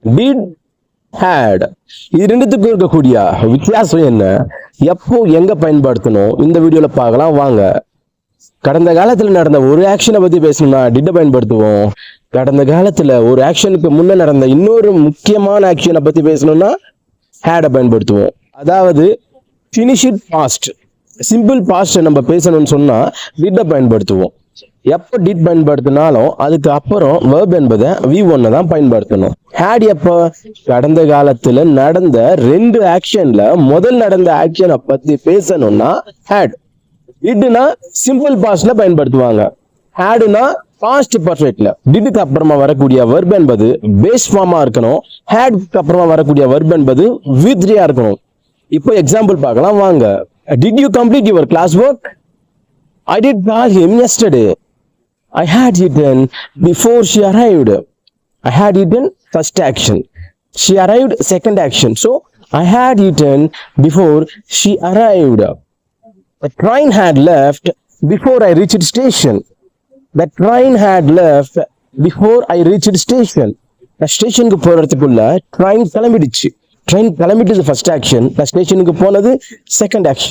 did, had. இது ரெண்டுத்துக்கும் இருக்கக்கூடிய வித்தியாசம் என்ன, எப்போ எங்க பயன்படுத்தணும், இந்த வீடியோல பார்க்கலாம் வாங்க. கடந்த காலத்துல நடந்த ஒரு ஆக்ஷனை பத்தி பேசணும்னா டிட்ட பயன்படுத்துவோம். கடந்த காலத்துல ஒரு ஆக்ஷனுக்கு முன்ன நடந்த இன்னொரு முக்கியமான ஆக்ஷனை பத்தி பேசணும்னா ஹேட பயன்படுத்துவோம். அதாவது finish it past, simple past நம்ம பேசணும்னு சொன்னா டிட்ட பயன்படுத்துவோம். எப்போ டிட் பயன்படுத்தினாலும் அதுக்கு அப்புறம் verb என்பதை V1 தான் பயன்படுத்தணும். had எப்போ, கடந்த காலத்துல நடந்த ரெண்டு ஆக்ஷன்ல முதல் நடந்த ஆக்ஷனை பத்தி பேசணும்னா had. டிட்னா சிம்பிள் பாஸ்ட்ல பயன்படுத்துவாங்க. ஹேடுனா பாஸ்ட் பர்ஃபெக்ட்ல. டிட்க்கு அப்புறமா வரக்கூடிய வெர்ப் என்பது பேஸ் ஃபார்மா இருக்கணும். ஹேட்க்கு அப்புறமா வரக்கூடிய வெர்ப் என்பது V3 இருக்கணும். இப்போ எக்ஸாம்பிள் பார்க்கலாம் வாங்க. Did you complete your class work? I did call him yesterday. I had eaten before she arrived. I had eaten first action. She arrived second action. So I had eaten before she arrived. The train had left before I reached station. The train had left before I reached station. The stationக்கு போறதுக்குள்ள train கிளம்பிடுச்சு. Train கிளம்பிட்டது first action. The stationக்கு போனது second action.